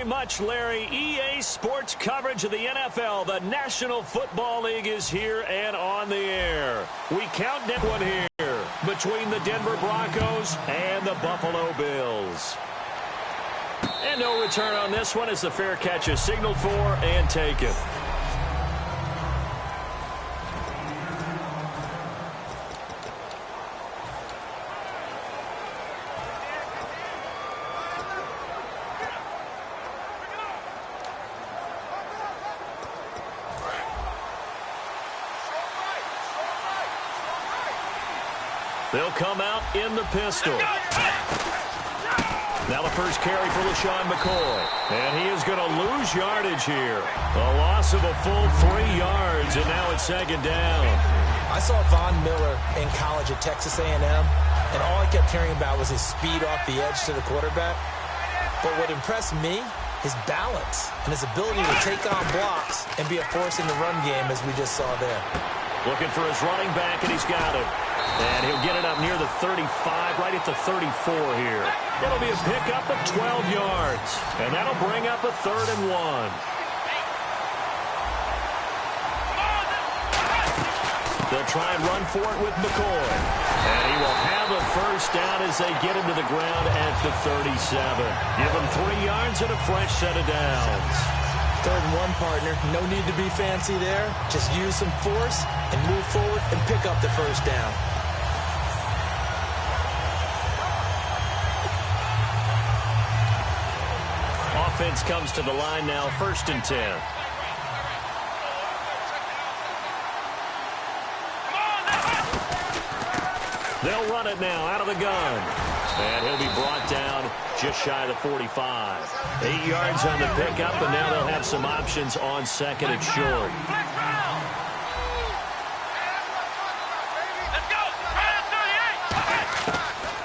very much, Larry. EA Sports coverage of the NFL. The National Football League is here and on the air. We count down one here between the Denver Broncos and the Buffalo Bills. And no return on this one as the fair catch is signaled for and taken. They'll come out in the pistol. Now the first carry for LaShawn McCoy. And he is going to lose yardage here. A loss of a full 3 yards, and now it's second down. I saw Von Miller in college at Texas A&M, and all I kept hearing about was his speed off the edge to the quarterback. But what impressed me, his balance and his ability to take on blocks and be a force in the run game, as we just saw there. Looking for his running back, and he's got it. And he'll get it up near the 35, right at the 34 here. It'll be a pickup of 12 yards. And that'll bring up a 3rd and 1. They'll try and run for it with McCoy. And he will have a first down as they get him to the ground at the 37. Give him 3 yards and a fresh set of downs. 3rd and 1, partner. No need to be fancy there. Just use some force and move forward and pick up the first down. Offense comes to the line now, 1st and 10. They'll run it now out of the gun. And he'll be brought down just shy of the 45. 8 yards on the pickup, and now they'll have some options on 2nd and short.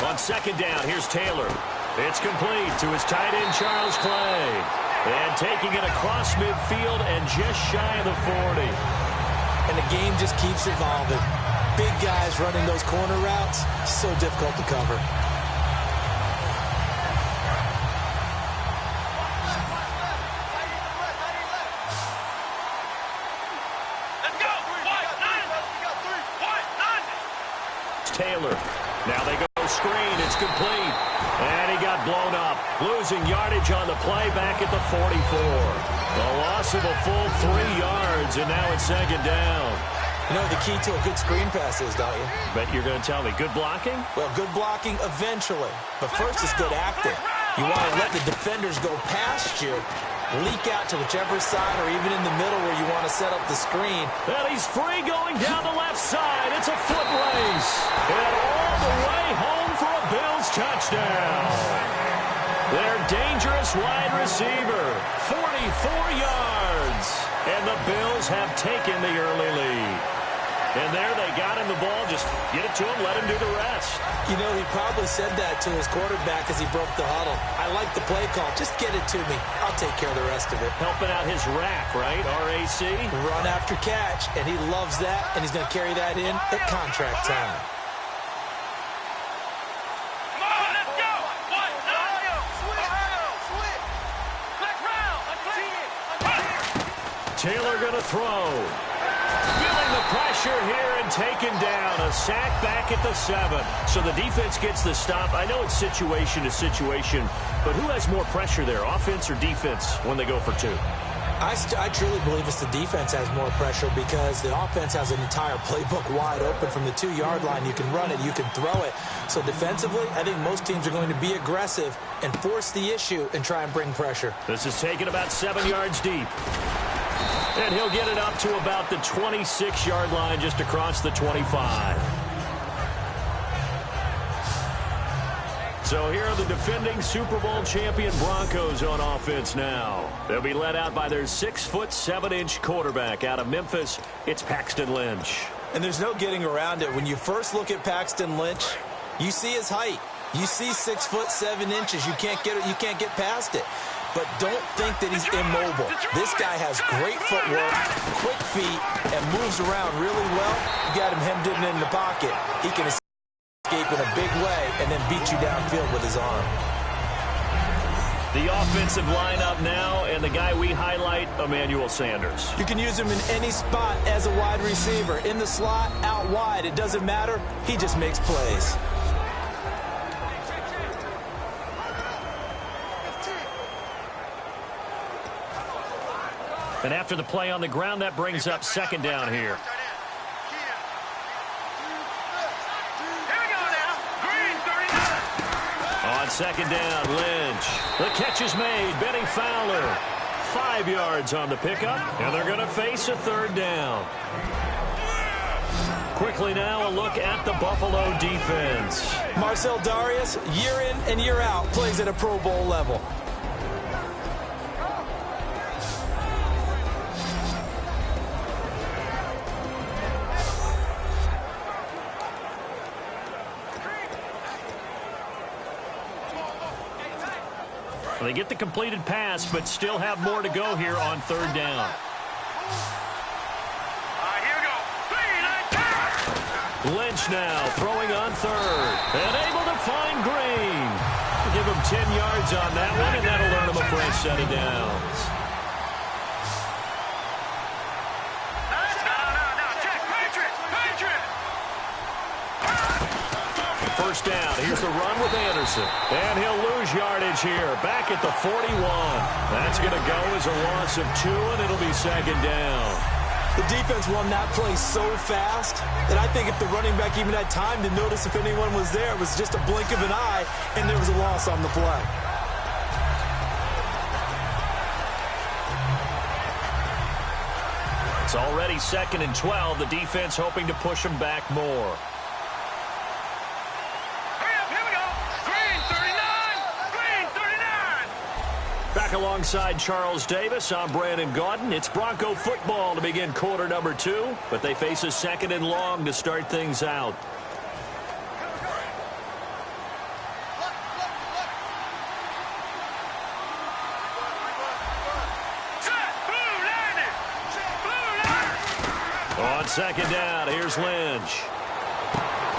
On 2nd down, here's Taylor. It's complete to his tight end, Charles Clay. And taking it across midfield and just shy of the 40. And the game just keeps evolving. Big guys running those corner routes, so difficult to cover. Taylor. Now they go screen. It's complete. And he got blown up. Losing yardage on the play back at the 44. A loss of a full 3 yards, and now it's 2nd down. You know the key to a good screen pass is, don't you? Bet you're going to tell me. Good blocking? Well, good blocking eventually. But first is good acting. You want to let the defenders go past you, leak out to whichever side or even in the middle where you want to set up the screen. And he's free going down the left side. It's a foot race. And all the way home for a Bills touchdown. Their dangerous wide receiver, 44 yards. And the Bills have taken the early lead. And there they got him the ball. Just get it to him, let him do the rest. You know, he probably said that to his quarterback as he broke the huddle. I like the play call. Just get it to me. I'll take care of the rest of it. Helping out his rack, right? RAC? Run after catch, and he loves that, and he's going to carry that in at contract time. Taylor going to throw. Feeling the pressure here and taken down. A sack back at the 7. So the defense gets the stop. I know it's situation to situation, but who has more pressure there, offense or defense, when they go for 2? I truly believe it's the defense has more pressure because the offense has an entire playbook wide open from the 2-yard line. You can run it, you can throw it. So defensively, I think most teams are going to be aggressive and force the issue and try and bring pressure. This is taken about 7 yards deep. And he'll get it up to about the 26-yard line just across the 25. So here are the defending Super Bowl champion Broncos on offense now. They'll be led out by their 6'7" quarterback out of Memphis. It's Paxton Lynch. And there's no getting around it. When you first look at Paxton Lynch, you see his height. You see 6'7". You can't get it. You can't get past it. But don't think that he's immobile. This guy has great footwork, quick feet, and moves around really well. You got him hemmed in the pocket. He can escape in a big way and then beat you downfield with his arm. The offensive lineup now, and the guy we highlight, Emmanuel Sanders. You can use him in any spot as a wide receiver. In the slot, out wide, it doesn't matter. He just makes plays. And after the play on the ground, that brings up second down here. On second down, Lynch. The catch is made. Benny Fowler. 5 yards on the pickup, and they're going to face a third down. Quickly now, a look at the Buffalo defense. Marcel Darius, year in and year out, plays at a Pro Bowl level. They get the completed pass, but still have more to go here on third down. Here we go. Lynch now throwing on third and able to find Green. Give him 10 yards on that one, and that'll earn him a fresh set of downs. Check. Patriot. First down. Here's the run with Anderson. And he'll lose yardage here. Back at the 41. That's going to go as a loss of 2, and it'll be second down. The defense won that play so fast that I think if the running back even had time to notice if anyone was there, it was just a blink of an eye, and there was a loss on the play. It's already second and 12. The defense hoping to push them back more. Back alongside Charles Davis, I'm Brandon Gaudin. It's Bronco football to begin quarter number 2, but they face a second and long to start things out. On second down, here's Lynch.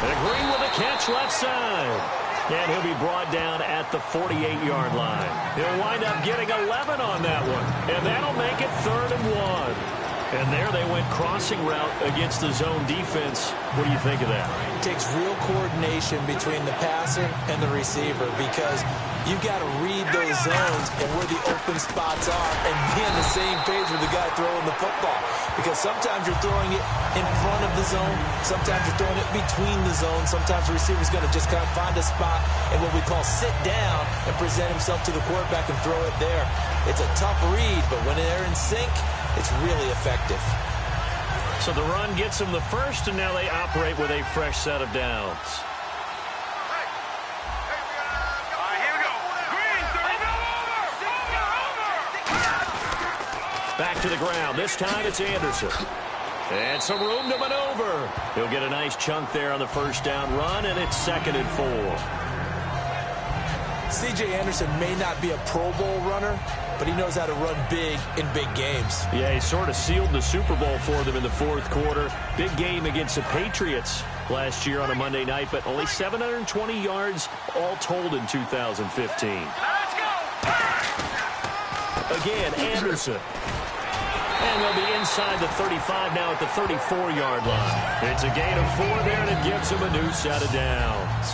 And Green with a catch left side. And he'll be brought down at the 48-yard line. He'll wind up getting 11 on that one. And that'll make it third and 1. And there they went crossing route against the zone defense. What do you think of that? It takes real coordination between the passer and the receiver because you've got to read those zones and where the open spots are and be on the same page with the guy throwing the football. Because sometimes you're throwing it in front of the zone. Sometimes you're throwing it between the zones. Sometimes the receiver's going to just kind of find a spot and what we call sit down and present himself to the quarterback and throw it there. It's a tough read, but when they're in sync, it's really effective. So the run gets them the first, and now they operate with a fresh set of downs. Back to the ground. This time it's Anderson. And some room to maneuver. He'll get a nice chunk there on the first down run, and it's second and 4. C.J. Anderson may not be a Pro Bowl runner, but he knows how to run big in big games. Yeah, he sort of sealed the Super Bowl for them in the fourth quarter. Big game against the Patriots last year on a Monday night, but only 720 yards all told in 2015. Let's go! Again, Anderson. And they'll be inside the 35 now at the 34-yard line. It's a gain of 4 there, and it gives them a new set of downs.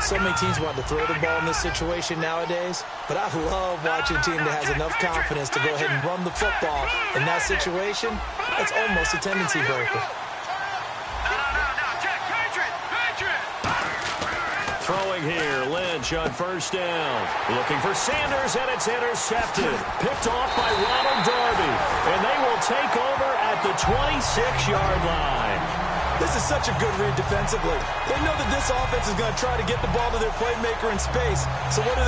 So many teams want to throw the ball in this situation nowadays, but I love watching a team that has enough confidence to go ahead and run the football. In that situation, it's almost a tendency breaker. Check, Patriot! Throwing here, Lynch on first down. Looking for Sanders, and it's intercepted. Picked off by Ronald Darby, and they will take over at the 26-yard line. This is such a good read defensively. They know that this offense is going to try to get the ball to their playmaker in space. So what do?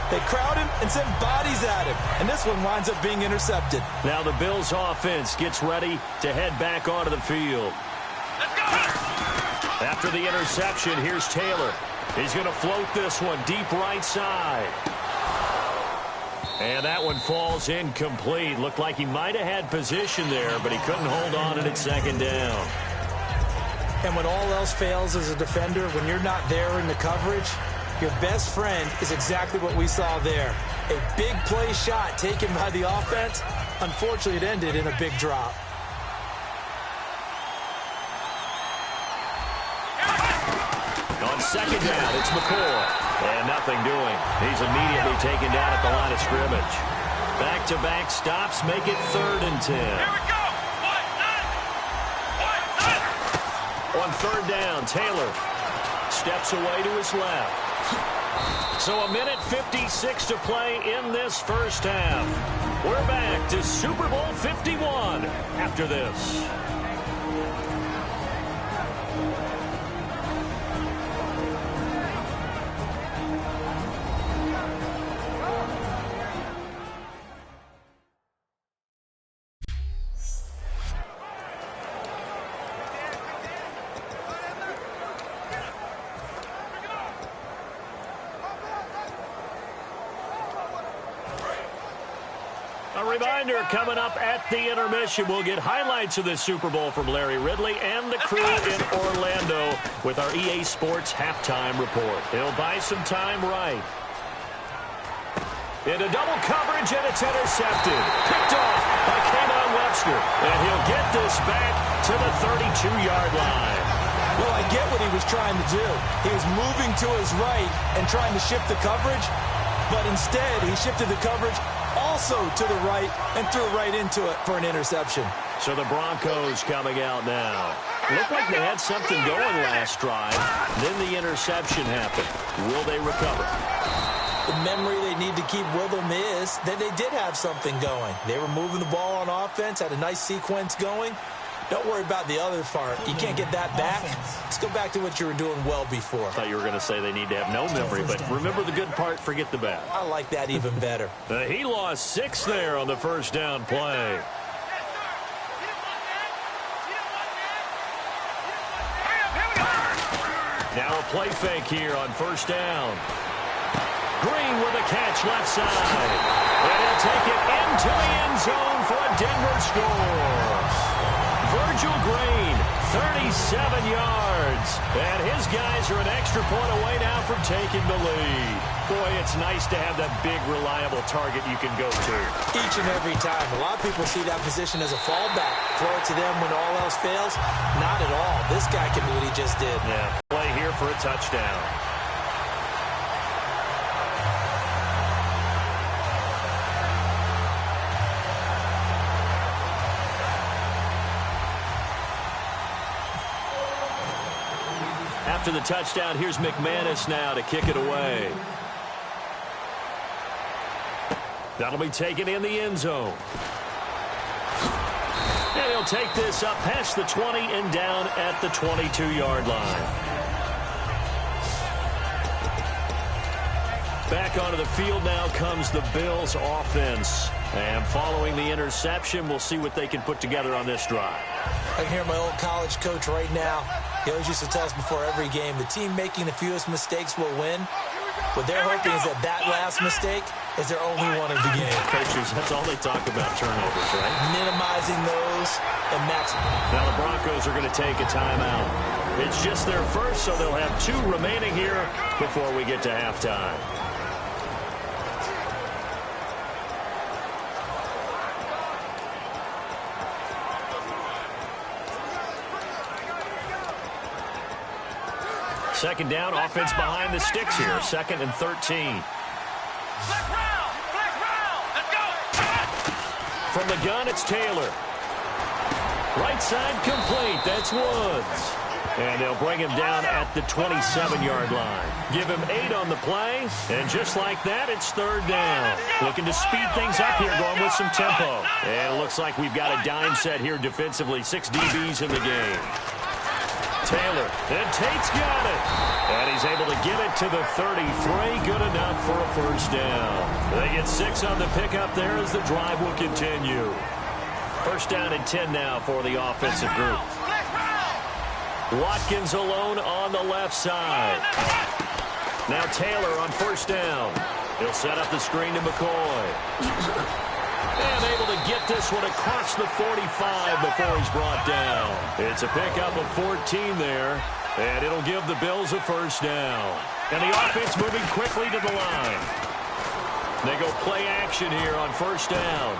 They crowd him and send bodies at him. And this one winds up being intercepted. Now the Bills offense gets ready to head back onto the field. Let's go! After the interception, here's Taylor. He's going to float this one deep right side. And that one falls incomplete. Looked like he might have had position there, but he couldn't hold on at second down. And when all else fails as a defender, when you're not there in the coverage, Your best friend is exactly what we saw there. A big play shot taken by the offense. Unfortunately, it ended in a big drop. On second down, it's McCoy. And nothing doing. He's immediately taken down at the line of scrimmage. Back-to-back stops make it 3rd and 10. Here we go. On 3rd down, Taylor steps away to his left. So a minute 56 to play in this first half. We're back to Super Bowl 51 after this. A reminder, coming up at the intermission, we'll get highlights of this Super Bowl from Larry Ridley and the crew in Orlando with our EA Sports halftime report. He'll buy some time right. Into double coverage, and it's intercepted. Picked off by Kayvon Webster. And he'll get this back to the 32-yard line. Well, I get what he was trying to do. He was moving to his right and trying to shift the coverage, but instead he shifted the coverage also to the right and threw right into it for an interception. So the Broncos coming out now. Looked like they had something going last drive. Then the interception happened. Will they recover? The memory they need to keep with them is that they did have something going. They were moving the ball on offense, had a nice sequence going. Don't worry about the other part. You can't get that back. Let's go back to what you were doing well before. I thought you were going to say they need to have no memory, but remember the good part, forget the bad. I like that even better. He lost 6 there on the first down play. Now a play fake here on first down. Green with a catch left side. And he'll take it into the end zone for a Denver score. Virgil Green, 37 yards. And his guys are an extra point away now from taking the lead. Boy, it's nice to have that big, reliable target you can go to. Each and every time. A lot of people see that position as a fallback. Throw it to them when all else fails. Not at all. This guy can do what he just did. Yeah, play here for a touchdown. After the touchdown, here's McManus now to kick it away. That'll be taken in the end zone. And he'll take this up past the 20 and down at the 22-yard line. Back onto the field now comes the Bills offense. And following the interception, we'll see what they can put together on this drive. I can hear my old college coach right now. He always used to tell us before every game, the team making the fewest mistakes will win. What they're hoping is that that last mistake is their only one of the game. Coaches, that's all they talk about, turnovers, right? Minimizing those, and that's... Now the Broncos are going to take a timeout. It's just their first, so they'll have 2 remaining here before we get to halftime. Second down, offense behind the sticks here. 2nd and 13. Black round! Let's go! From the gun, it's Taylor. Right side complete. That's Woods. And they'll bring him down at the 27-yard line. Give him 8 on the play. And just like that, it's 3rd down. Looking to speed things up here, going with some tempo. And it looks like we've got a dime set here defensively. 6 DBs in the game. Taylor, and Tate's got it. And he's able to get it to the 33. Good enough for a first down. They get 6 on the pickup there as the drive will continue. First down and 10 now for the offensive group. Watkins alone on the left side. Now Taylor on first down. He'll set up the screen to McCoy. And able to get this one across the 45 before he's brought down. It's a pickup of 14 there, and it'll give the Bills a first down. And the offense moving quickly to the line. They go play action here on first down.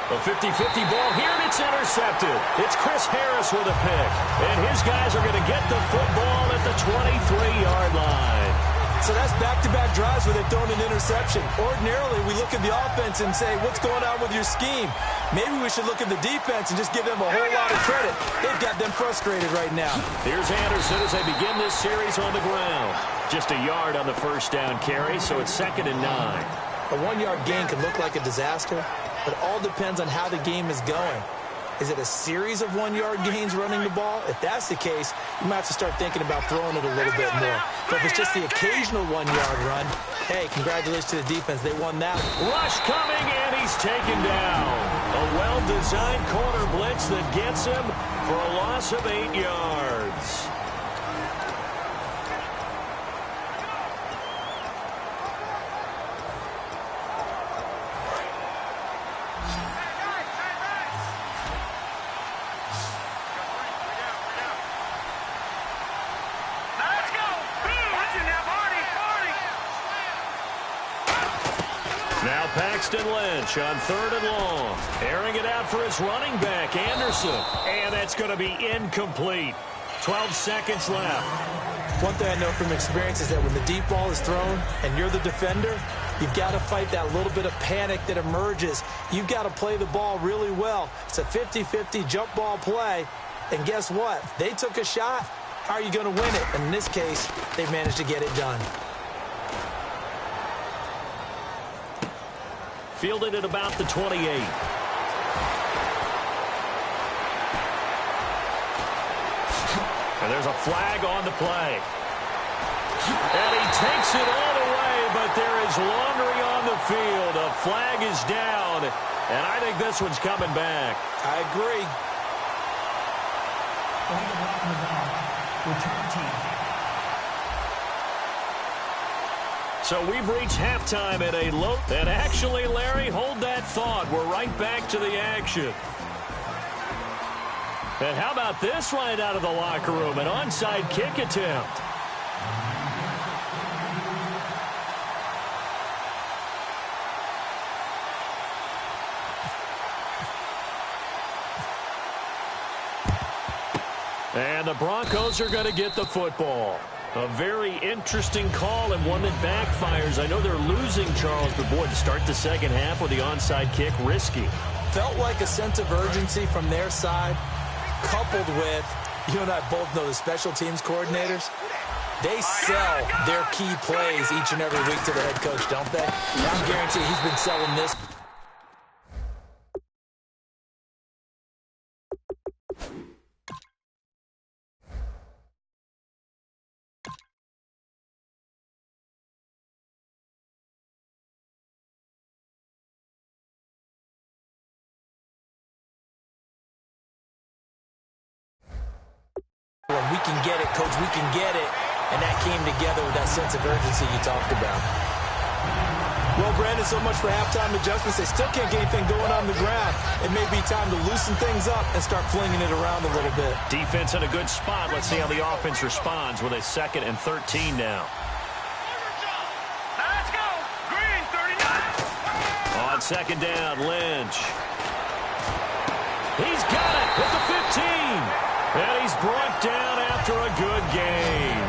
A 50-50 ball here, and it's intercepted. It's Chris Harris with a pick. And his guys are going to get the football at the 23-yard line. So that's back-to-back drives where they've thrown an interception. Ordinarily, we look at the offense and say, what's going on with your scheme? Maybe we should look at the defense and just give them a whole lot of credit. They've got them frustrated right now. Here's Anderson as they begin this series on the ground. Just a yard on the first down carry, so it's 2nd and 9. A 1-yard gain can look like a disaster, but it all depends on how the game is going. Is it a series of 1-yard gains running the ball? If that's the case, you might have to start thinking about throwing it a little bit more. But if it's just the occasional 1-yard run, hey, congratulations to the defense. They won that. Rush coming, and he's taken down. A well-designed corner blitz that gets him for a loss of 8 yards. Paxton Lynch on 3rd and long. Airing it out for his running back, Anderson. And that's going to be incomplete. 12 seconds left. One thing I know from experience is that when the deep ball is thrown and you're the defender, you've got to fight that little bit of panic that emerges. You've got to play the ball really well. It's a 50-50 jump ball play. And guess what? They took a shot. How are you going to win it? And in this case, they've managed to get it done. Fielded at about the 28. And there's a flag on the play. And he takes it all the way, but there is laundry on the field. A flag is down, and I think this one's coming back. I agree. Return team. So we've reached halftime at a low. And actually, Larry, hold that thought. We're right back to the action. And how about this right out of the locker room? An onside kick attempt. And the Broncos are going to get the football. A very interesting call and one that backfires. I know they're losing, Charles, but boy, to start the second half with the onside kick, risky. Felt like a sense of urgency from their side, coupled with, you and I both know the special teams coordinators. They sell their key plays each and every week to the head coach, don't they? I guarantee he's been selling this. When we can get it, Coach, we can get it. And that came together with that sense of urgency you talked about. Well, Brandon, so much for halftime adjustments. They still can't get anything going on the ground. It may be time to loosen things up and start flinging it around a little bit. Defense in a good spot. Let's see how the offense responds with a 2nd and 13 now. Let's go. Green, 39. On 2nd down, Lynch. He's got it at the 15. And he's brought down after a good game.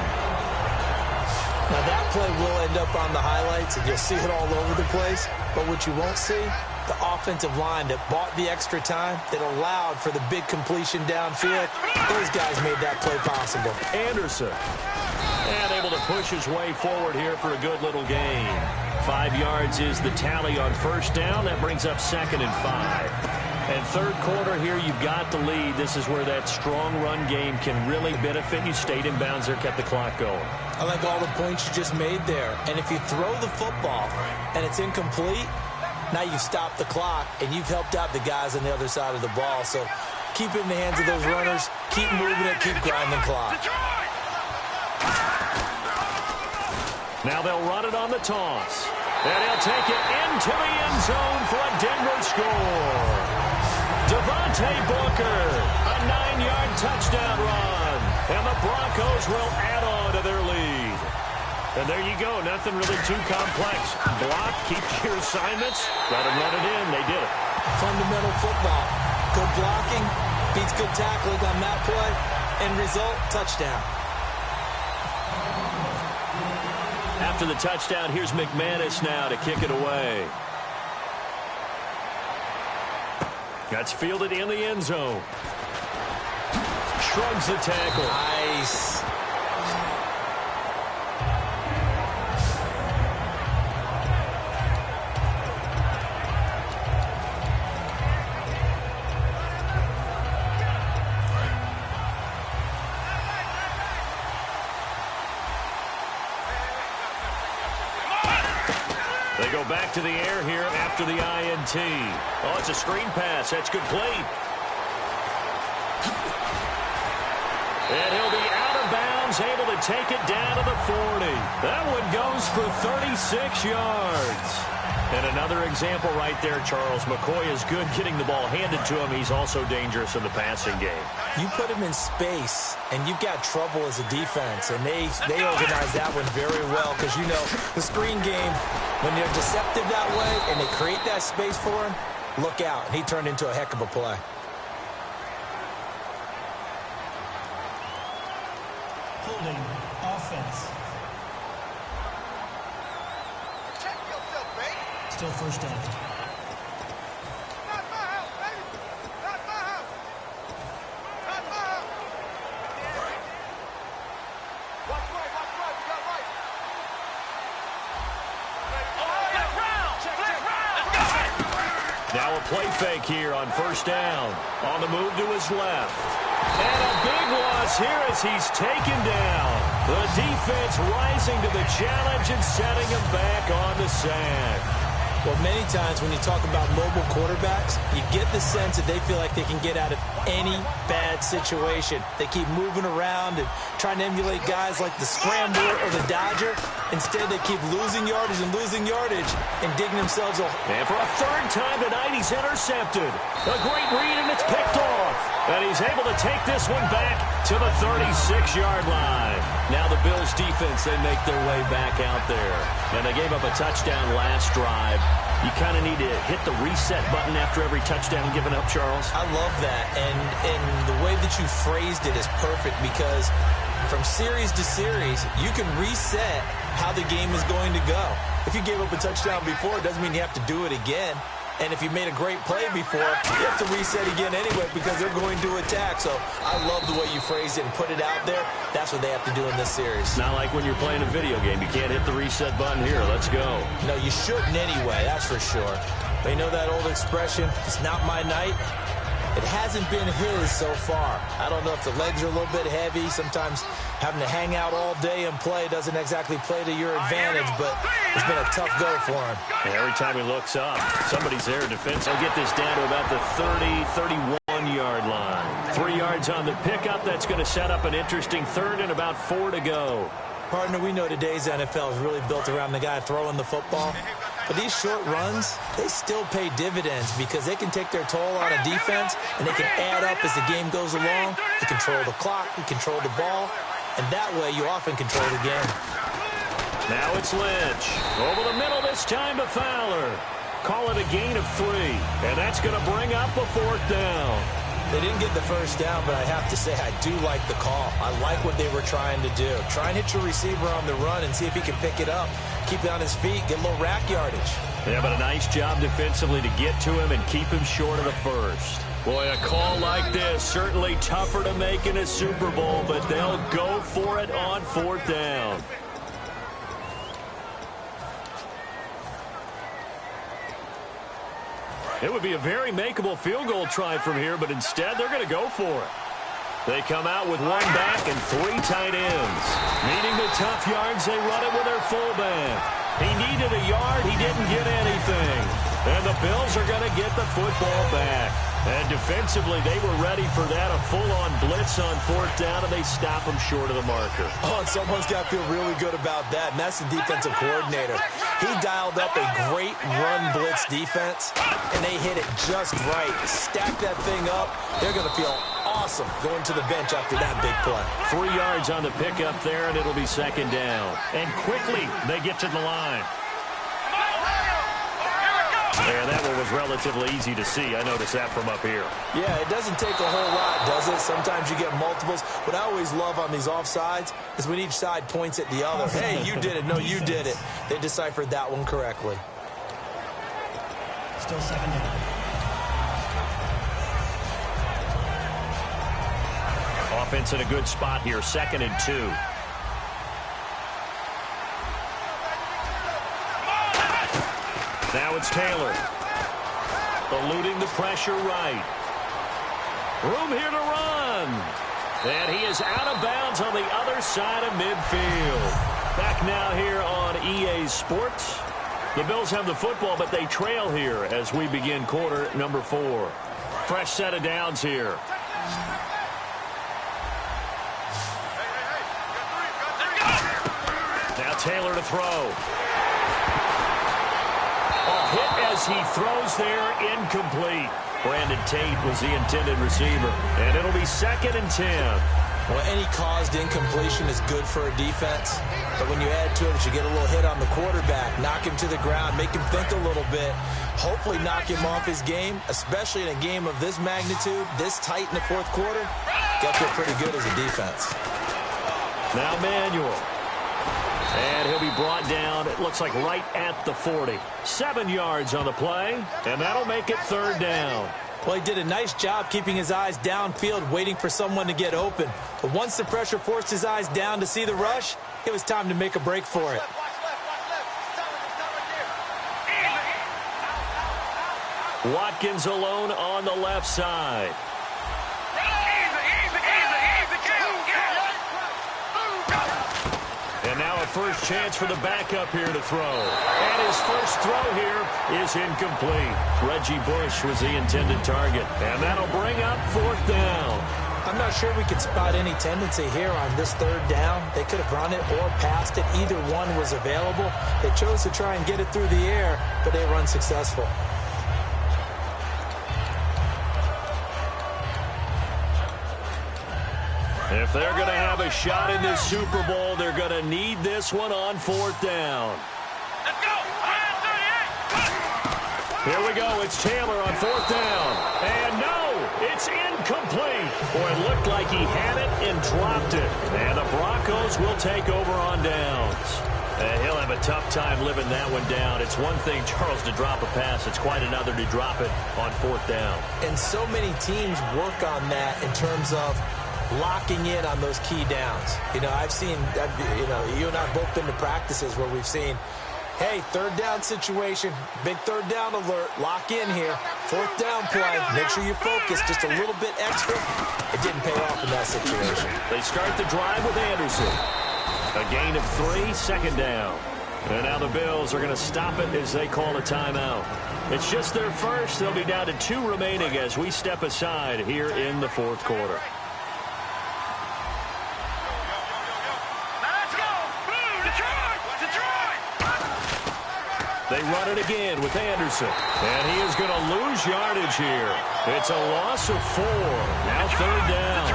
Now, that play will end up on the highlights, and you'll see it all over the place. But what you won't see, the offensive line that bought the extra time, that allowed for the big completion downfield, those guys made that play possible. Anderson. And able to push his way forward here for a good little gain. 5 yards is the tally on first down. That brings up 2nd and 5. And third quarter here, you've got the lead. This is where that strong run game can really benefit you. Stayed in bounds there, kept the clock going. I like all the points you just made there. And if you throw the football and it's incomplete, now you've stopped the clock and you've helped out the guys on the other side of the ball. So keep it in the hands of those runners. Keep moving it. Keep grinding the clock. Now they'll run it on the toss. And he'll take it into the end zone for a Denver score. Devontae Booker, a 9-yard touchdown run. And the Broncos will add on to their lead. And there you go. Nothing really too complex. Block, keep your assignments, let them run it in. They did it. Fundamental football. Good blocking beats good tackling on that play. End result, touchdown. After the touchdown, here's McManus now to kick it away. That's fielded in the end zone. Shrugs the tackle. Nice. They go back to the air here after the INT. Oh, it's a screen pass. That's good play. And he'll be out of bounds, able to take it down to the 40. That one goes for 36 yards. And another example right there, Charles. McCoy is good getting the ball handed to him. He's also dangerous in the passing game. You put him in space, and you've got trouble as a defense. And they organize that one very well because, you know, the screen game, when they're deceptive that way and they create that space for him, look out. He turned into a heck of a play. Holding offense. Still first down. Not my house, baby. Not my house. Not my house. Watch right. We got right. Flex round. Now a play fake here on first down. On the move to his left. And a big loss here as he's taken down. The defense rising to the challenge and setting him back on the sack. Well, many times when you talk about mobile quarterbacks, you get the sense that they feel like they can get out of any bad situation. They keep moving around and trying to emulate guys like the Scrambler or the Dodger. Instead, they keep losing yardage and digging themselves a... And for a third time tonight, he's intercepted. A great read, and it's picked off. And he's able to take this one back to the 36-yard line. Now the Bills defense, they make their way back out there. And they gave up a touchdown last drive. You kind of need to hit the reset button after every touchdown given up, Charles. I love that. And the way that you phrased it is perfect because from series to series, you can reset how the game is going to go. If you gave up a touchdown before, it doesn't mean you have to do it again. And if you made a great play before, you have to reset again anyway because they're going to attack. So I love the way you phrased it and put it out there. That's what they have to do in this series. Not like when you're playing a video game. You can't hit the reset button here. Let's go. No, you shouldn't anyway, that's for sure. But you know that old expression, it's not my night? It hasn't been his so far. I don't know if the legs are a little bit heavy. Sometimes having to hang out all day and play doesn't exactly play to your advantage, but it's been a tough go for him. And every time he looks up, somebody's there. Defense will get this down to about the 30, 31-yard line. 3 yards on the pickup. That's going to set up an interesting third and about 4 to go. Partner, we know today's NFL is really built around the guy throwing the football. But these short runs, they still pay dividends because they can take their toll on a defense and they can add up as the game goes along. You control the clock, you control the ball, and that way you often control the game. Now it's Lynch. Over the middle this time to Fowler. Call it a gain of 3, and that's going to bring up a 4th down. They didn't get the first down, but I have to say I do like the call. I like what they were trying to do. Try and hit your receiver on the run and see if he can pick it up. Keep it on his feet, get a little rack yardage. Yeah, but a nice job defensively to get to him and keep him short of the first. Boy, a call like this, certainly tougher to make in a Super Bowl, but they'll go for it on 4th down. It would be a very makeable field goal try from here, but instead they're going to go for it. They come out with 1 back and 3 tight ends. Needing the tough yards, they run it with their fullback. He needed a yard, he didn't get anything. And the Bills are going to get the football back. And defensively, they were ready for that, a full-on blitz on 4th down, and they stop him short of the marker. Oh, and someone's got to feel really good about that, and that's the defensive coordinator. He dialed up a great run blitz defense, and they hit it just right. Stack that thing up. They're going to feel awesome going to the bench after that big play. 3 yards on the pickup there, and it'll be second down. And quickly, they get to the line. Yeah, that one was relatively easy to see. I noticed that from up here. Yeah, it doesn't take a whole lot, does it? Sometimes you get multiples. What I always love on these offsides is when each side points at the other. Hey, you did it. No, you did it. They deciphered that one correctly. Still second down. Offense in a good spot here, 2nd and 2. Now it's Taylor. Eluding the pressure right. Room here to run. And he is out of bounds on the other side of midfield. Back now here on EA Sports. The Bills have the football, but they trail here as we begin quarter number 4. Fresh set of downs here. Now Taylor to throw. Hit as he throws there, incomplete. Brandon Tate was the intended receiver. And it'll be 2nd and 10. Well, any caused incompletion is good for a defense. But when you add to it that you get a little hit on the quarterback, knock him to the ground, make him think a little bit, hopefully knock him off his game, especially in a game of this magnitude, this tight in the 4th quarter, got to feel pretty good as a defense. Now Manuel. And he'll be brought down, it looks like right at the 40. 7 yards on the play, and that'll make it 3rd down. Well, he did a nice job keeping his eyes downfield, waiting for someone to get open. But once the pressure forced his eyes down to see the rush, it was time to make a break for it. Watkins alone on the left side. And now a first chance for the backup here to throw. And his first throw here is incomplete. Reggie Bush was the intended target. And that'll bring up 4th down. I'm not sure we could spot any tendency here on this 3rd down. They could have run it or passed it. Either one was available. They chose to try and get it through the air, but they were unsuccessful. If they're going to have a shot in this Super Bowl, they're going to need this one on 4th down. Let's go! Here we go. It's Taylor on 4th down. And no, it's incomplete. Boy, it looked like he had it and dropped it. And the Broncos will take over on downs. He'll have a tough time living that one down. It's one thing, Charles, to drop a pass. It's quite another to drop it on 4th down. And so many teams work on that in terms of locking in on those key downs. You know, I've seen, you and I have both been to practices where we've seen, hey, 3rd down situation, big 3rd down alert, lock in here, 4th down play, make sure you focus just a little bit extra. It didn't pay off in that situation. They start the drive with Anderson. A gain of 3, 2nd down. And now the Bills are going to stop it as they call a timeout. It's just their first. They'll be down to 2 remaining as we step aside here in the 4th quarter. They run it again with Anderson. And he is going to lose yardage here. It's a loss of 4. Now 3rd down.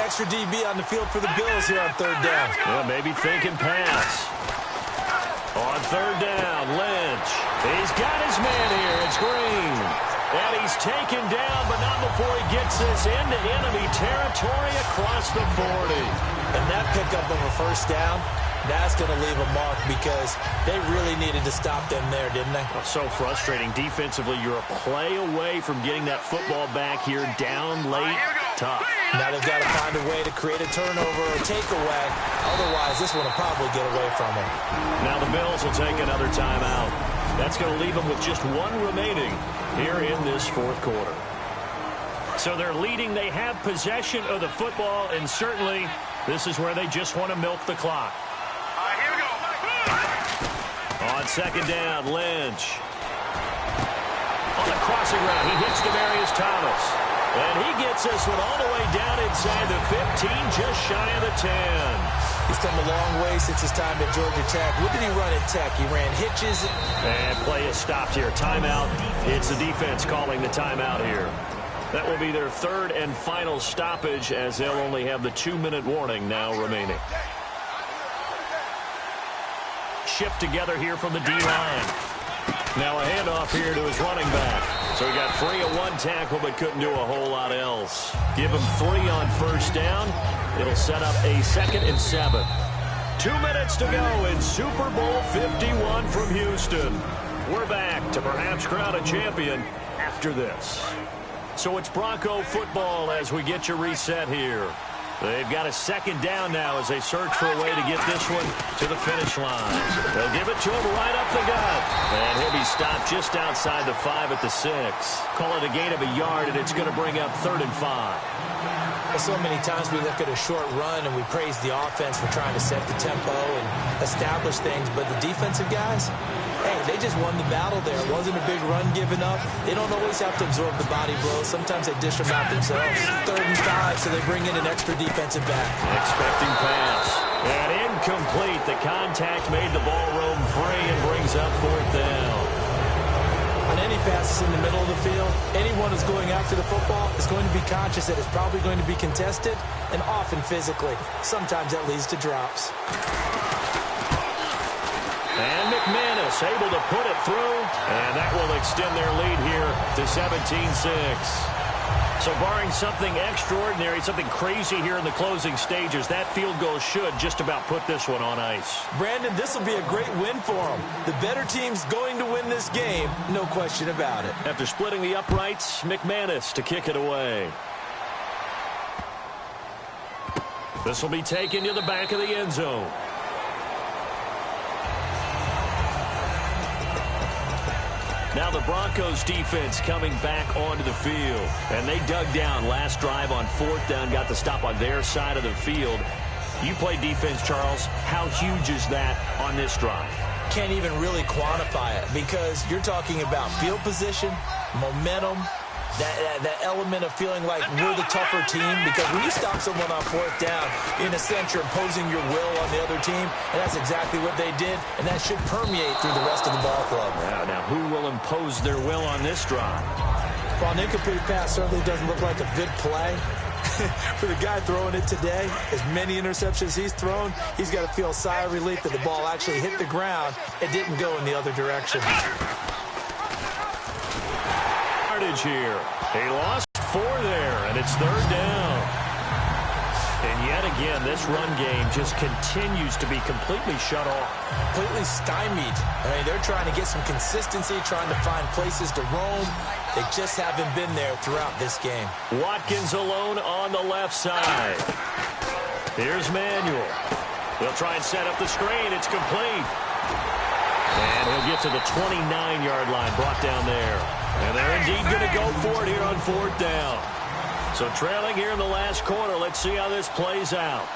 Extra DB on the field for the Bills here on 3rd down. Yeah, maybe thinking pass. On 3rd down, Lynch. He's got his man here. It's Green. And he's taken down, but not before he gets this into enemy territory across the 40. And that pickup of a 1st down, that's going to leave a mark because they really needed to stop them there, didn't they? Oh, so frustrating. Defensively, you're a play away from getting that football back here down late. Tough. Now they've got to find a way to create a turnover or takeaway. Otherwise, this one will probably get away from them. Now the Bills will take another timeout. That's going to leave them with just 1 remaining here in this 4th quarter. So they're leading. They have possession of the football, and certainly this is where they just want to milk the clock. Here we go. On 2nd down, Lynch. On the crossing route, he hits Demaryius Thomas. And he gets this one all the way down inside the 15, just shy of the 10. He's come a long way since his time at Georgia Tech. What did he run at Tech? He ran hitches. And play is stopped here. Timeout. It's the defense calling the timeout here. That will be their third and final stoppage, as they'll only have the 2-minute warning now remaining. Shift together here from the D-line. Now a handoff here to his running back. So he got free of one tackle but couldn't do a whole lot else. Give him 3 on first down. It'll set up a 2nd and 7. 2 minutes to go in Super Bowl 51 from Houston. We're back to perhaps crown a champion after this. So it's Bronco football as we get you reset here. They've got a 2nd down now as they search for a way to get this one to the finish line. They'll give it to him right up the gut. And he'll be stopped just outside the 5 at the 6. Call it a gain of a yard, and it's going to bring up 3rd and 5. Well, so many times we look at a short run and we praise the offense for trying to set the tempo and establish things. But the defensive guys, hey, they just won the battle there. It wasn't a big run given up. They don't always have to absorb the body blows. Sometimes they dish them out themselves. 3rd and 5, so they bring in an extra defensive back. Expecting pass. And incomplete. The contact made the ball roam free and brings up 4th down. On any passes in the middle of the field, anyone who's going after the football is going to be conscious that it's probably going to be contested and often physically. Sometimes that leads to drops. And McManus able to put it through, and that will extend their lead here to 17-6. So barring something extraordinary, something crazy here in the closing stages, that field goal should just about put this one on ice. Brandon, this will be a great win for them. The better team's going to win this game, no question about it. After splitting the uprights, McManus to kick it away. This will be taken to the back of the end zone. Now the Broncos defense coming back onto the field. And they dug down last drive on 4th down, got the stop on their side of the field. You play defense, Charles. How huge is that on this drive? Can't even really quantify it because you're talking about field position, momentum, that element of feeling like we're the tougher team, because when you stop someone on 4th down, in a sense, you're imposing your will on the other team, and that's exactly what they did, and that should permeate through the rest of the ball club. Now who will impose their will on this drive? Well, an incomplete pass certainly doesn't look like a good play. For the guy throwing it today, as many interceptions he's thrown, he's got to feel a sigh of relief that the ball actually hit the ground. It didn't go in the other direction. Here. He lost 4 there, and it's 3rd down. And yet again, this run game just continues to be completely shut off. Completely stymied. I mean, they're trying to get some consistency, trying to find places to roam. They just haven't been there throughout this game. Watkins alone on the left side. Here's Manuel. They'll try and set up the screen. It's complete. And he'll get to the 29-yard line, brought down there. And they're indeed going to go for it here on 4th down. So trailing here in the last quarter. Let's see how this plays out.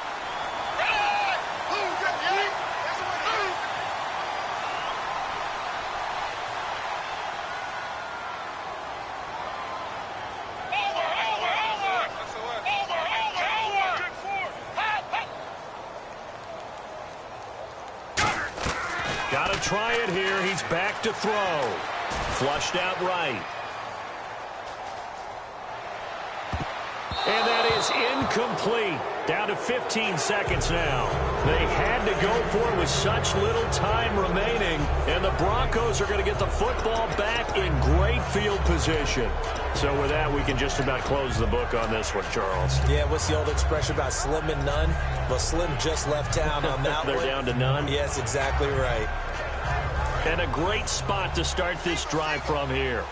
Got to try it here. He's back to throw. Flushed out right. And that is incomplete. Down to 15 seconds now. They had to go for it with such little time remaining. And the Broncos are going to get the football back in great field position. So with that, we can just about close the book on this one, Charles. Yeah, what's the old expression about slim and none? Well, Slim just left town on that They're one. down to none. Yes, exactly right. And a great spot to start this drive from here.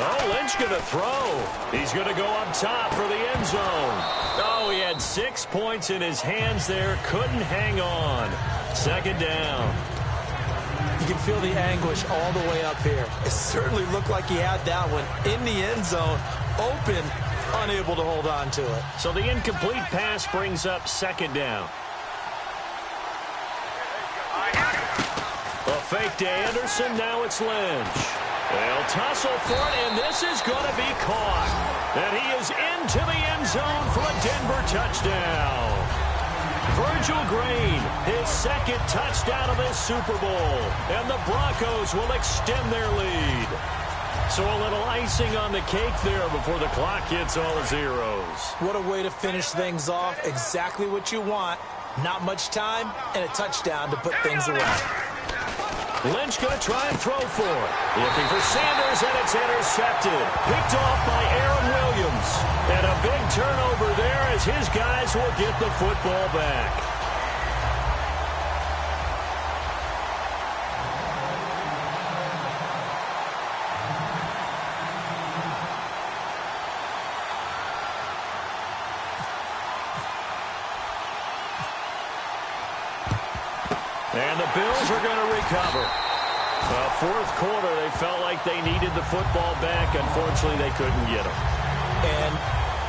Oh, Lynch going to throw. He's going to go up top for the end zone. Oh, he had 6 points in his hands there. Couldn't hang on. 2nd down. You can feel the anguish all the way up here. It certainly looked like he had that one in the end zone, open, unable to hold on to it. So the incomplete pass brings up second down. A fake to Anderson, now it's Lynch. They'll tussle for it, and this is going to be caught. And he is into the end zone for a Denver touchdown. Virgil Green, his second touchdown of this Super Bowl. And the Broncos will extend their lead. So a little icing on the cake there before the clock hits all the zeros. What a way to finish things off. Exactly what you want. Not much time and a touchdown to put things away. Lynch going to try and throw for it. Looking for Sanders, and it's intercepted. Picked off by Aaron Williams. And a big turnover there as his guys will get the football back. And the Bills are going to recover. Fourth quarter, they felt like they needed the football back. Unfortunately, they couldn't get them. And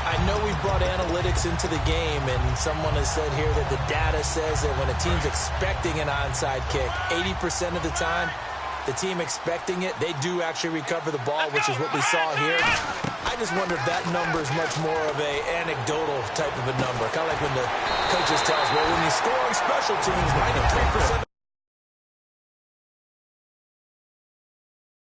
I know we brought analytics into the game, and someone has said here that the data says that when a team's expecting an onside kick, 80% of the time, the team expecting it, they do actually recover the ball, which is what we saw here. I just wonder if that number is much more of a anecdotal type of a number. Kind of like when the coaches tell us, well, when you score on special teams, 93%.